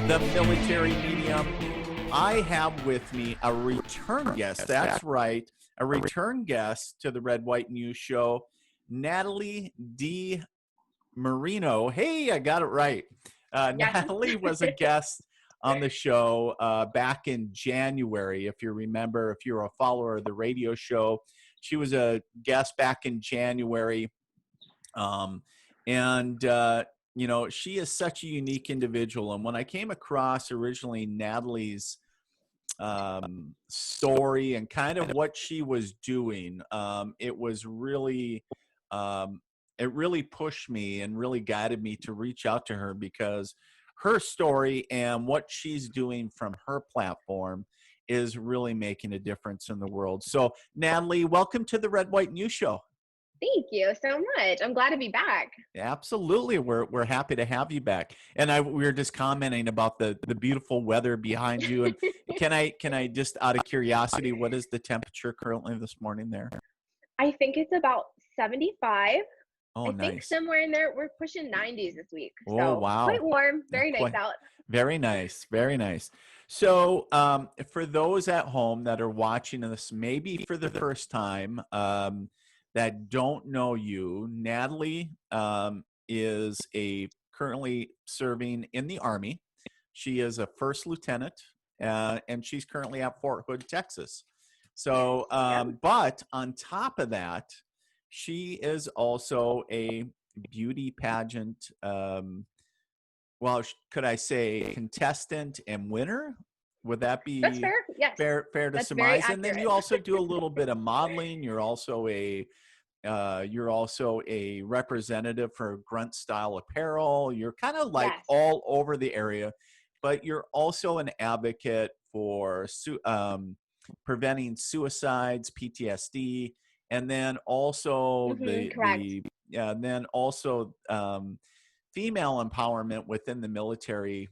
the military medium. I have with me a return guest. That's right, a return guest to the Red, White News Show, Natalie Demarino. Hey, I got it right. Yes. Natalie was a guest on the show back in January. If you remember, if you're a follower of the radio show, she was a guest back in January. You know, she is such a unique individual. And when I came across originally Natalie's story and kind of what she was doing, it was really, it really pushed me and really guided me to reach out to her because her story and what she's doing from her platform is really making a difference in the world. So, Natalie, welcome to the Red, White News Show. Thank you so much. I'm glad to be back. Absolutely, we're happy to have you back. And we were just commenting about the beautiful weather behind you. And can I just out of curiosity, what is the temperature currently this morning there? I think it's about 75. Oh, I think nice. somewhere in there, we're pushing 90s this week. Oh, So wow. quite warm, very nice out. Very nice, very nice. So, for those at home that are watching this, maybe for the first time, that don't know you, Natalie is currently serving in the Army. She is a first lieutenant, and she's currently at Fort Hood, Texas. So, but on top of that, she is also a beauty pageant. Well, could I say contestant and winner? Would that be That's fair. Yes. fair to That's surmise? very And then accurate. you also do a little bit of modeling. You're also a representative for Grunt Style Apparel. You're kind of like Yes. all over the area, but you're also an advocate for preventing suicides, PTSD, and then also Correct. female empowerment within the military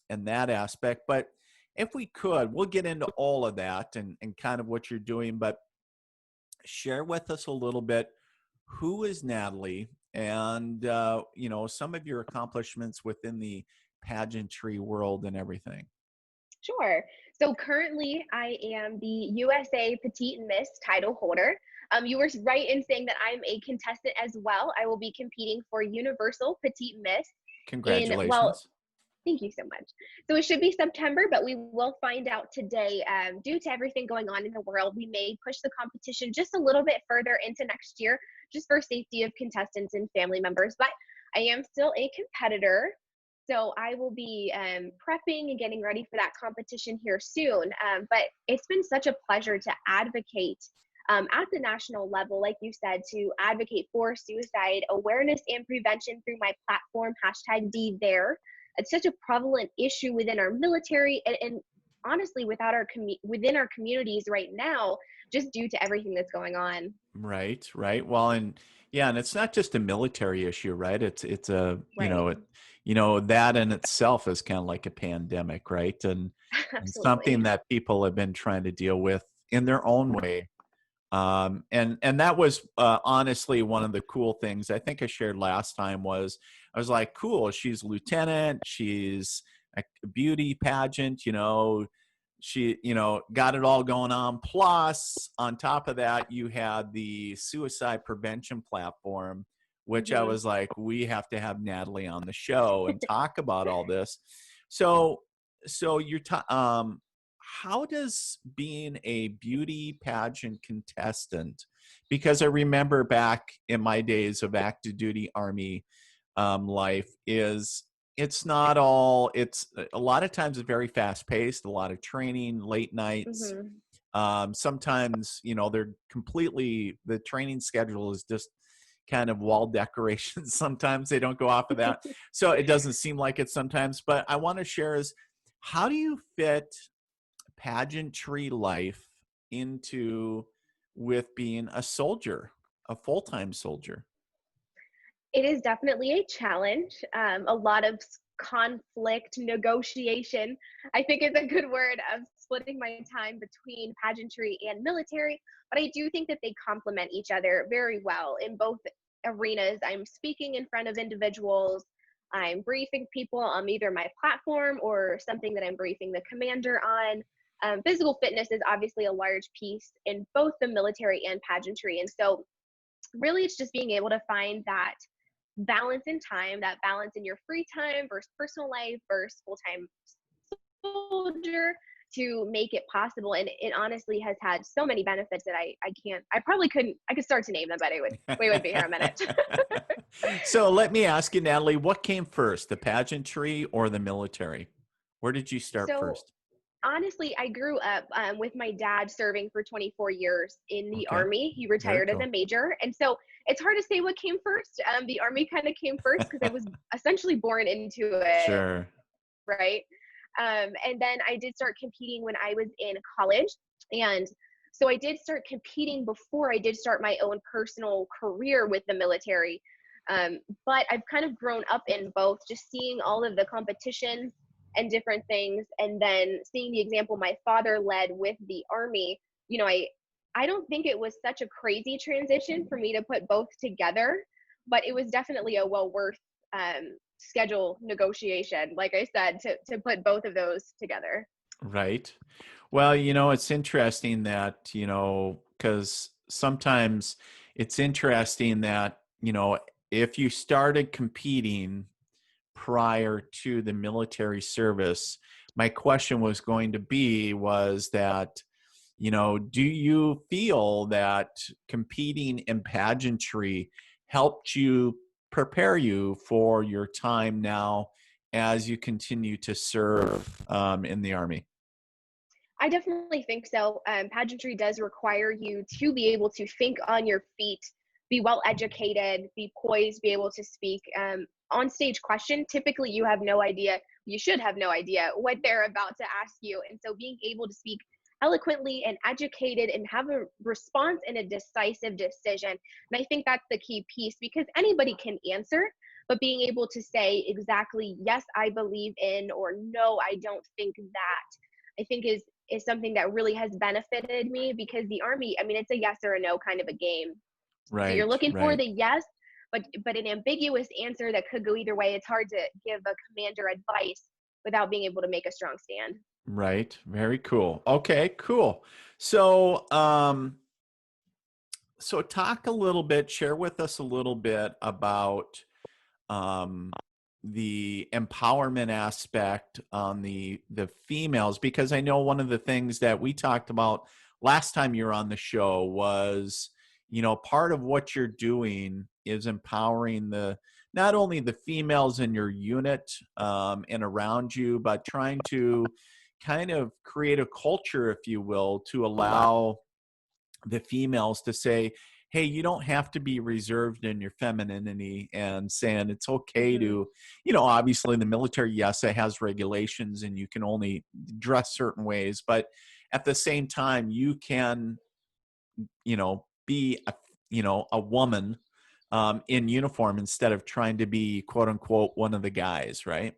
and that aspect. But if we could, we'll get into all of that and kind of what you're doing, but share with us a little bit, who is Natalie and, you know, some of your accomplishments within the pageantry world and everything. Sure. So currently I am the USA Petite Miss title holder. You were right in saying that I'm a contestant as well. I will be competing for Universal Petite Miss Congratulations. thank you so much. So it should be September, but we will find out today. Due to everything going on in the world, we may push the competition just a little bit further into next year, just for safety of contestants and family members. But I am still a competitor. So I will be prepping and getting ready for that competition here soon. But it's been such a pleasure to advocate at the national level, like you said, to advocate for suicide awareness and prevention through my platform, #DThere. It's such a prevalent issue within our military and honestly within our communities right now, just due to everything that's going on. Right. Well, and yeah, and it's not just a military issue, right? It's a, Right. that in itself is kind of like a pandemic, right? And something Absolutely. that people have been trying to deal with in their own way. And that was honestly one of the cool things I think I shared last time was I was like, cool, she's lieutenant, she's a beauty pageant, she, got it all going on. Plus, on top of that, you had the suicide prevention platform, which I hmm was like, we have to have Natalie on the show and talk about all this. So, how does being a beauty pageant contestant, because I remember back in my days of active duty Army life, it's not all, it's a lot of times it's very fast paced, a lot of training, late nights. hmm Sometimes, the training schedule is just kind of wall decorations. Sometimes they don't go off of that. So it doesn't seem like it sometimes, but I want to share is, how do you fit pageantry life into with being a soldier, a full-time soldier? It is definitely a challenge. A lot of conflict, negotiation, I think is a good word, of splitting my time between pageantry and military. But I do think that they complement each other very well in both arenas. I'm speaking in front of individuals. I'm briefing people on either my platform or something that I'm briefing the commander on. Physical fitness is obviously a large piece in both the military and pageantry. And so really it's just being able to find that balance in time, that balance in your free time versus personal life versus full-time soldier, to make it possible. And it honestly has had so many benefits that I could start to name them, but we would be here a minute. So let me ask you, Natalie, what came first, the pageantry or the military? Where did you start So first? honestly, I grew up with my dad serving for 24 years in the Okay, Army. He very retired as a cool. major. And so it's hard to say what came first. The Army kind of came first because I was essentially born into it, Sure. right? And then I did start competing when I was in college. And so I did start competing before I did start my own personal career with the military. But I've kind of grown up in both, just seeing all of the competitions and different things, and then seeing the example my father led with the Army. You know, I don't think it was such a crazy transition for me to put both together, but it was definitely a well worth schedule negotiation, like I said, to put both of those together. Right. Well, it's interesting that, because sometimes it's interesting that, if you started competing prior to the military service, my question was going to be was that, do you feel that competing in pageantry helped you prepare you for your time now as you continue to serve in the Army? I definitely think so. Pageantry does require you to be able to think on your feet, be well educated, be poised, be able to speak. On stage question, typically you should have no idea what they're about to ask you. And so being able to speak eloquently and educated and have a response and a decisive decision. And I think that's the key piece, because anybody can answer, but being able to say exactly, yes, I believe in, or no, I don't think that, I think is something that really has benefited me, because the Army, I mean, it's a yes or a no kind of a game. So you're Right, looking for right. the yes, but an ambiguous answer that could go either way. It's hard to give a commander advice without being able to make a strong stand. Right. Very cool. Okay, cool. So, so talk a little bit, share with us a little bit about um, the empowerment aspect on the females, because I know one of the things that we talked about last time you were on the show was, part of what you're doing is empowering the not only the females in your unit and around you, but trying to kind of create a culture, if you will, to allow the females to say, hey, you don't have to be reserved in your femininity, and saying it's okay Hmm. to, obviously in the military, yes, it has regulations and you can only dress certain ways, but at the same time, you can, be a woman in uniform instead of trying to be quote unquote one of the guys, right?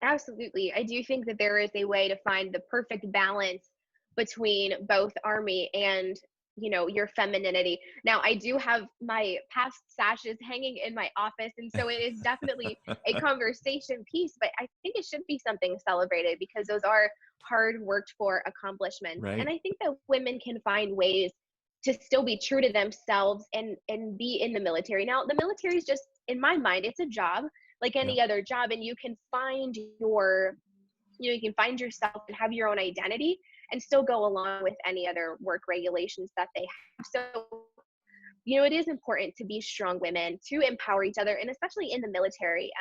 Absolutely. I do think that there is a way to find the perfect balance between both Army and, your femininity. Now, I do have my past sashes hanging in my office, and so it is definitely a conversation piece, but I think it should be something celebrated, because those are hard worked for accomplishments. And Right. I think that women can find ways to still be true to themselves and be in the military. Now, the military is just, in my mind, it's a job like Yeah. any other job, and you can find you can find yourself and have your own identity and still go along with any other work regulations that they have. So, it is important to be strong women, to empower each other, and especially in the military.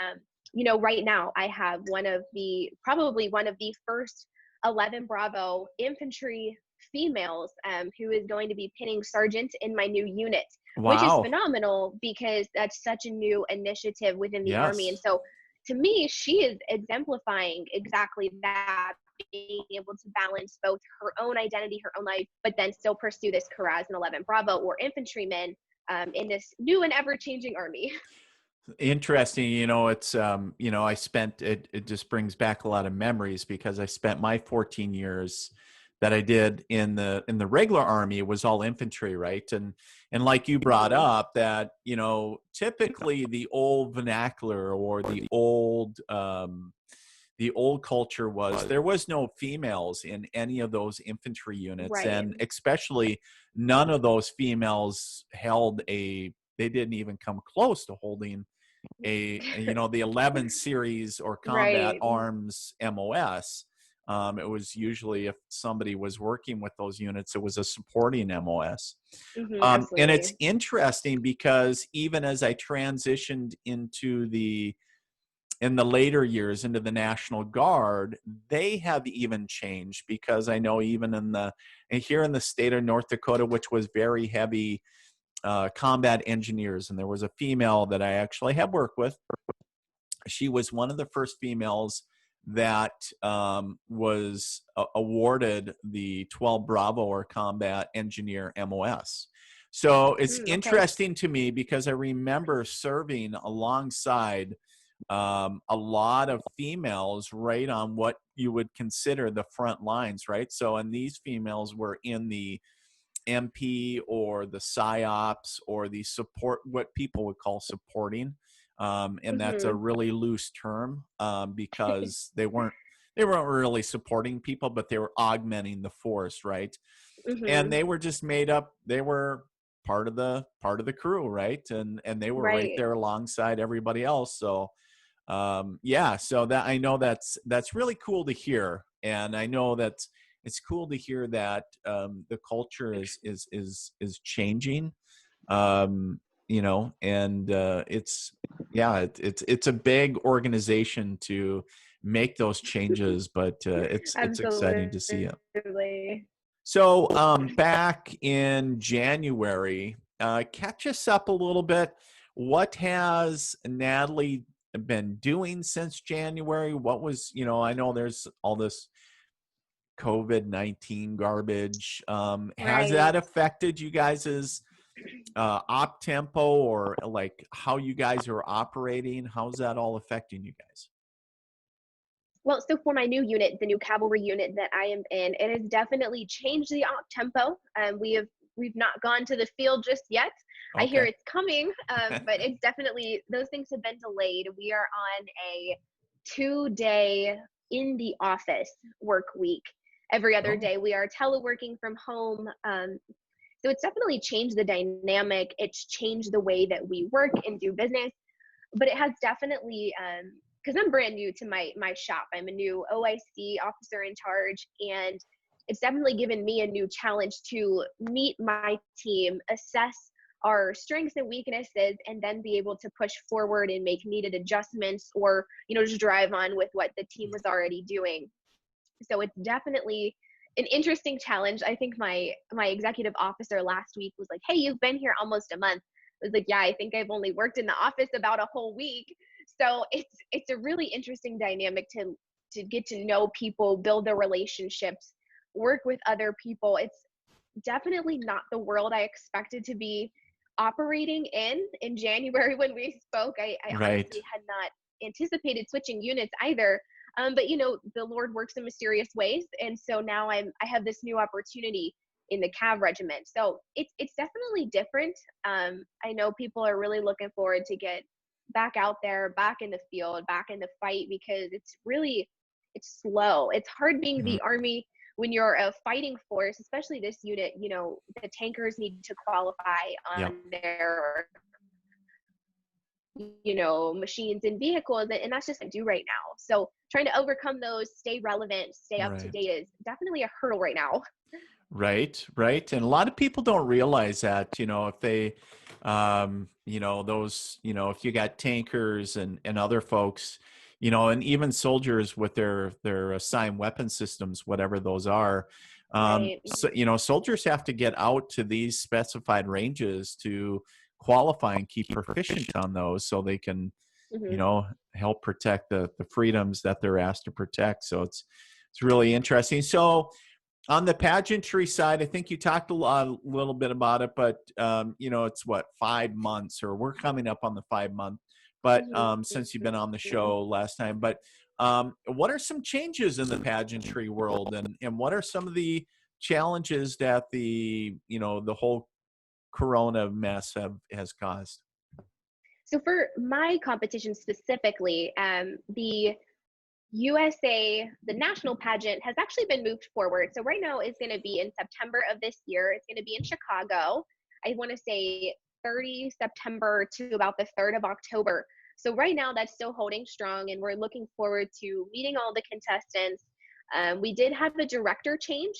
Right now I have probably one of the first 11 Bravo infantry females, who is going to be pinning sergeant in my new unit, which is Wow. phenomenal because that's such a new initiative within the Army. And Yes. so to me, she is exemplifying exactly that, being able to balance both her own identity, her own life, but then still pursue this career as an 11 Bravo or infantryman, in this new and ever changing Army. Interesting. It's, I spent it just brings back a lot of memories because I spent my 14 years that I did in the regular army was all infantry, right? And like you brought Mhm. up that, typically the old vernacular or the old culture was there was no females in any of those infantry units, Right. and especially none of those females they didn't even come close to holding the 11 series or combat Right. arms MOS. It was usually, if somebody was working with those units, it was a supporting MOS. And it's Absolutely. interesting because even as I transitioned in the later years into the National Guard, they have even changed, because I know even here in the state of North Dakota, which was very heavy combat engineers, and there was a female that I actually have worked with. She was one of the first females that was awarded the 12 Bravo or Combat Engineer MOS. So it's Okay. interesting to me because I remember serving alongside a lot of females right on what you would consider the front lines, right? So, and these females were in the MP or the PSYOPs or the support, what people would call supporting. And that's a Mhm. really loose term, because they weren't really supporting people, but they were augmenting the force, right? And Mhm. they were just made up. They were part of the crew, right? And they were right Right. there alongside everybody else. So yeah, so that I know that's really cool to hear, and I know that it's cool to hear that the culture is changing, and it's yeah, it's a big organization to make those changes, but it's exciting to see it. Absolutely. So back in January, catch us up a little bit. What has Natalie been doing since January? What was, I know there's all this COVID-19 garbage. Has that Right. affected you guys' op tempo, or like how you guys are operating? How's that all affecting you guys? Well, so for my new unit, the new cavalry unit that I am in, it has definitely changed the op tempo. We've not gone to the field just yet. I hear Okay. it's coming, but it's definitely those things have been delayed. We are on a 2-day in the office work week. Every other Oh, day we are teleworking from home. So it's definitely changed the dynamic. It's changed the way that we work and do business, but it has definitely because I'm brand new to my shop. I'm a new OIC officer in charge, and it's definitely given me a new challenge to meet my team, assess our strengths and weaknesses, and then be able to push forward and make needed adjustments, or just drive on with what the team was already doing. So it's definitely an interesting challenge. I think my executive officer last week was like, "Hey, you've been here almost a month." I was like, "Yeah, I think I've only worked in the office about a whole week." So it's a really interesting dynamic to get to know people, build the relationships, work with other people. It's definitely not the world I expected to be operating in January when we spoke. I right. honestly had not anticipated switching units either. But the Lord works in mysterious ways, and so now I have this new opportunity in the Cav regiment. So it's definitely different. I know people are really looking forward to get back out there, back in the field, back in the fight, because it's slow. It's hard being Mhm. the Army when you're a fighting force, especially this unit. The tankers need to qualify Yep. on their machines and vehicles, and that's just what I do right now. So trying to overcome those, stay relevant, stay up to Right. date is definitely a hurdle right now. Right, right. And a lot of people don't realize that, if they, if you got tankers and other folks, and even soldiers with their assigned weapon systems, whatever those are, Right. so, soldiers have to get out to these specified ranges to qualify and keep proficient on those so they can, you Hmm. know, help protect the freedoms that they're asked to protect. So it's really interesting. So, on the pageantry side, I think you talked a little bit about it, but it's what, 5 months, or we're coming up on the 5 month. But since you've been on the Hmm. show last time, but What are some changes in the pageantry world, and what are some of the challenges that the whole Corona mess has caused? So for my competition specifically, the USA, the national pageant has actually been moved forward. So right now it's going to be in September of this year. It's going to be in Chicago. I want to say 30 September to about the 3rd of October. So right now that's still holding strong, and we're looking forward to meeting all the contestants. We did have a director change.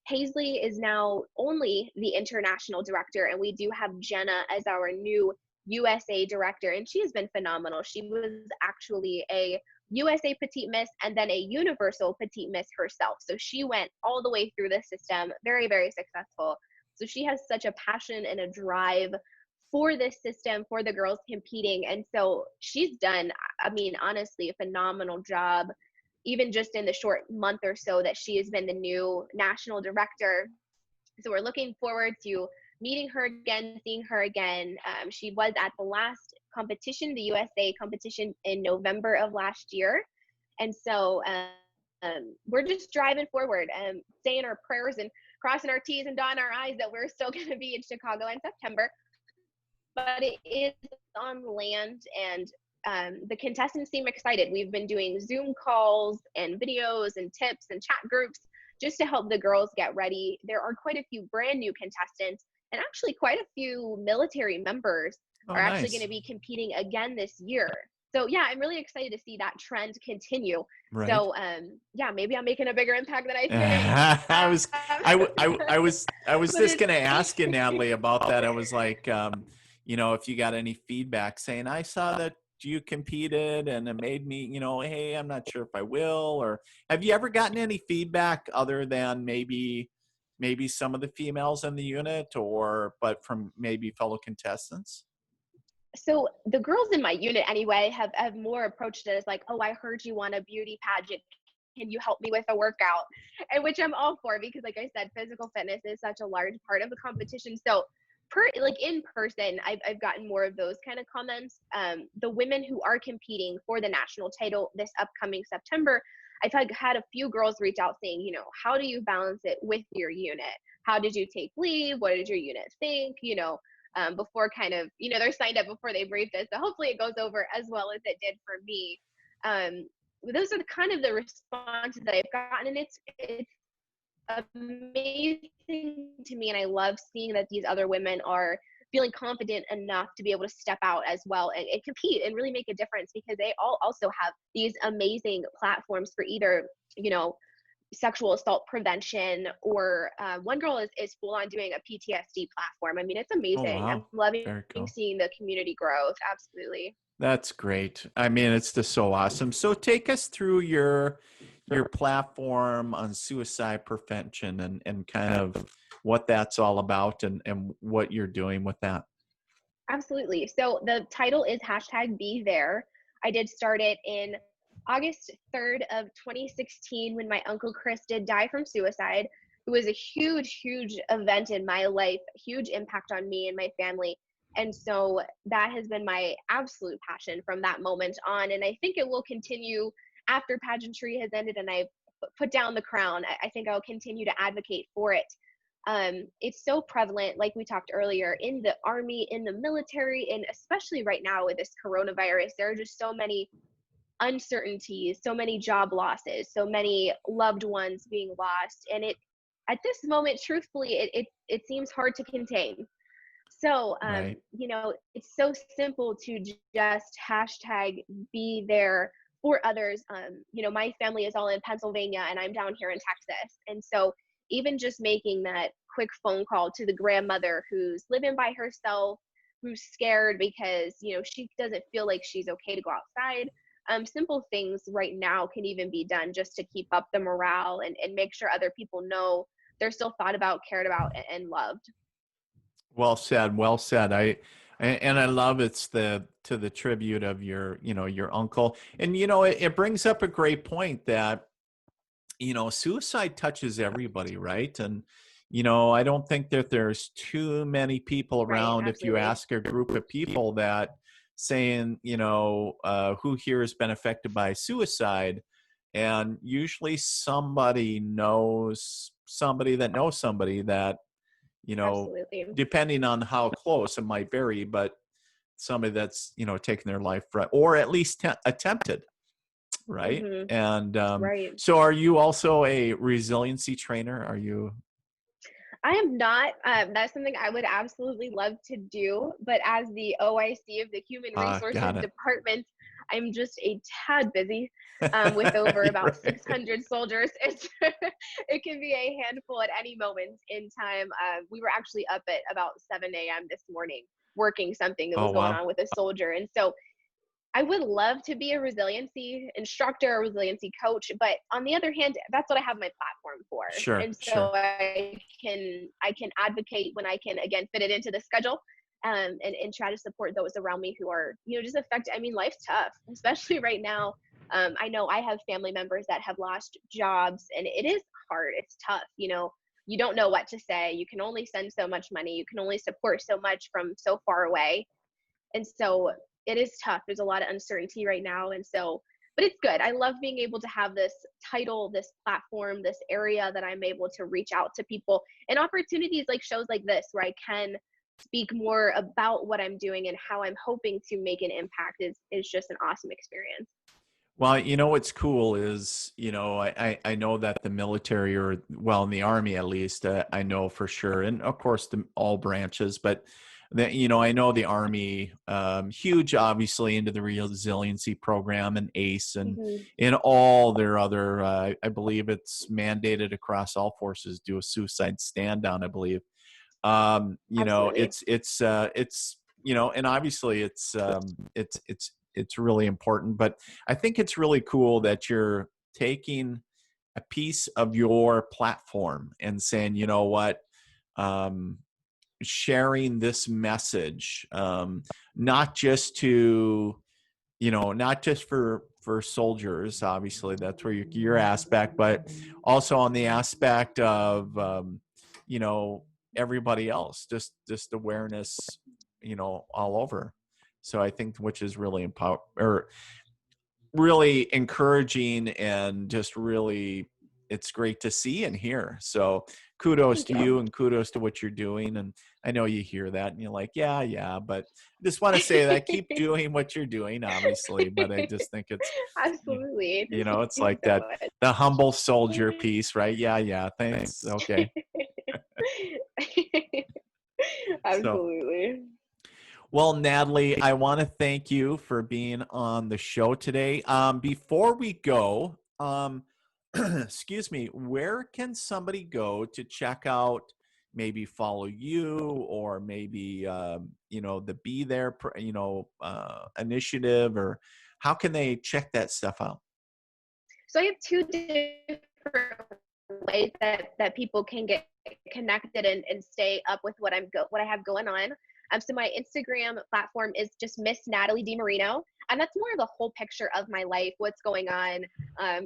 Paisley is now only the international director, and we do have Jenna as our new USA director, and she has been phenomenal. She was actually a USA Petite Miss and then a Universal Petite Miss herself. So she went all the way through the system, very, very successful. So she has such a passion and a drive for this system, for the girls competing. And so she's done, I mean, honestly, a phenomenal job, even just in the short month or so that she has been the new national director. So we're looking forward to meeting her again, seeing her again. She was at the last competition, the USA competition in November of last year. And so we're just driving forward and saying our prayers and crossing our T's and dotting our I's that we're still going to be in Chicago in September. But it is on land, and the contestants seem excited. We've been doing Zoom calls and videos and tips and chat groups just to help the girls get ready. There are quite a few brand new contestants, and actually quite a few military members Oh, are actually going nice. to be competing again this year. So yeah, I'm really excited to see that trend continue. Right. So yeah, maybe I'm making a bigger impact than I think. I was But just it's gonna ask you, Natalie, about that. I was like, if you got any feedback saying, I saw that you competed and it made me, hey, I'm not sure if I will, or have you ever gotten any feedback other than maybe some of the females in the unit, but from maybe fellow contestants? so the girls in my unit anyway have more approached it as like, oh, I heard you want a beauty pageant, can you help me with a workout? And which I'm all for, because like I said, physical fitness is such a large part of the competition. So like in person, I've gotten more of those kind of comments. The women who are competing for the national title this upcoming September, I've had a few girls reach out saying, how do you balance it with your unit? How did you take leave? What did your unit think? Before kind of, they're signed up before they brief this. So hopefully it goes over as well as it did for me. Those are kind of the responses that I've gotten, and it's amazing to me, and I love seeing that these other women are feeling confident enough to be able to step out as well and compete and really make a difference, because they all also have these amazing platforms for either sexual assault prevention, or one girl is full on doing a PTSD platform. I mean, it's Oh, amazing. I'm wow. loving Very cool. seeing the community growth. Absolutely. That's great. I mean, it's just so awesome. So take us through your platform on suicide prevention, and kind of what that's all about, and what you're doing with that. Absolutely. So the title is hashtag Be There. I did start it in August 3rd of 2016 when my uncle Chris did die from suicide. It was a huge, huge event in my life, huge impact on me and my family. And so that has been my absolute passion from that moment on. And I think it will continue after pageantry has ended and I've put down the crown. I think I'll continue to advocate for it. It's so prevalent, like we talked earlier, in the army, in the military, and especially right now with this coronavirus. There are just so many uncertainties, so many job losses, so many loved ones being lost, and it at this moment, truthfully, it seems hard to contain. So, Right. it's so simple to just hashtag be there for others. My family is all in Pennsylvania and I'm down here in Texas. And so even just making that quick phone call to the grandmother who's living by herself, who's scared because, she doesn't feel like she's okay to go outside. Simple things right now can even be done just to keep up the morale and make sure other people know they're still thought about, cared about, and loved. Well said. Well said. And I love it's to the tribute of your uncle. And it brings up a great point that suicide touches everybody, right? And I don't think that there's too many people Right, around, if you absolutely. ask a group of people, that saying, who here has been affected by suicide? And usually somebody knows somebody that knows somebody that, Absolutely. depending on how close, it might vary, but somebody that's, taken their life, or at least attempted, right? Hmm. And Right. so are you also a resiliency trainer? Are you? I am not. That's something I would absolutely love to do. But as the OIC of the Human Resources Got it. Department, I'm just a tad busy with over about Right. 600 soldiers. It can be a handful at any moment in time. We were actually up at about 7 a.m. this morning working something that Oh, was going wow. on with a soldier. And so I would love to be a resiliency instructor, a resiliency coach, but on the other hand, that's what I have my platform for. Sure, And so sure. I can advocate when I can again fit it into the schedule, and try to support those around me who are just affected. I mean, life's tough, especially right now. I know I have family members that have lost jobs, and it is hard. It's tough. You don't know what to say. You can only send so much money. You can only support so much from so far away, and so it is tough. There's a lot of uncertainty right now. And so, but it's good. I love being able to have this title, this platform, this area that I'm able to reach out to people, and opportunities like shows like this where I can speak more about what I'm doing and how I'm hoping to make an impact is just an awesome experience. Well, what's cool is, I know that the military, or well, in the Army at least, I know for sure, and of course all branches, but I know the Army, huge, obviously, into the resiliency program and ACE, and Hmm. in all their other, I believe it's mandated across all forces, do a suicide stand down, I believe. Absolutely. It's and obviously it's really important, but I think it's really cool that you're taking a piece of your platform and saying, what, um, sharing this message, not just to, not just for soldiers, obviously that's where your aspect, but also on the aspect of, you know everybody else, just awareness, all over. So I think, which is really or really encouraging, and just really, it's great to see and hear. So kudos Thank to you. you, and kudos to what you're doing. And I know you hear that and you're like, yeah, yeah, but I just want to say that keep doing what you're doing, obviously. But I just think it's, y- Absolutely. it's Thank you like so that, much. the humble soldier piece, right? Yeah, yeah, thanks. Okay. So, Absolutely. well, Natalie, I want to thank you for being on the show today. Before we go, excuse me, where can somebody go to check out, maybe follow you, or maybe, the Be There, initiative, or how can they check that stuff out? So I have two different ways that people can get connected and stay up with what I have going on. So my Instagram platform is just Miss Natalie Demarino, and that's more of a whole picture of my life, what's going on.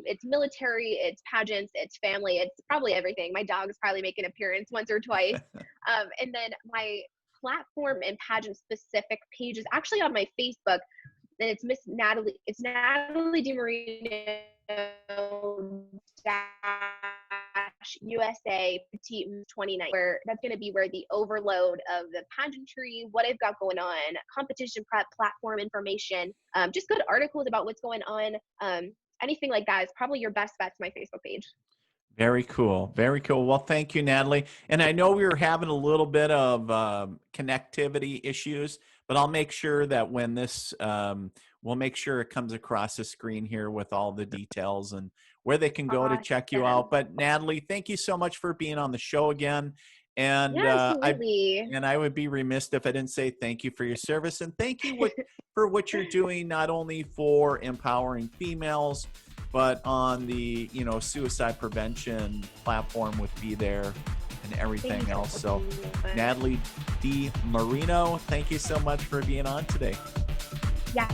It's military, it's pageants, it's family, it's probably everything. My dog's probably make an appearance once or twice. And then my platform and pageant specific page is actually on my Facebook, and it's Miss Natalie. It's Natalie DiMarino USA Petite 29, where that's going to be where the overload of the pageantry, what I've got going on, competition prep, platform information, just good articles about what's going on, anything like that is probably your best bet to my Facebook page. Very cool. Very cool. Well, thank you, Natalie. And I know we were having a little bit of connectivity issues, but I'll make sure that when this, we'll make sure it comes across the screen here with all the details and where they can go to check you out. Awesome. But Natalie, thank you so much for being on the show again. And Yeah, absolutely. I would be remiss if I didn't say thank you for your service, and thank you for what you're doing, not only for empowering females, but on the, suicide prevention platform with Be There and Thank you everything else. So so much. Natalie D. Marino, thank you so much for being on today. Yeah.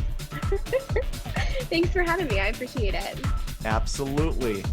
Thanks for having me. I appreciate it. Absolutely.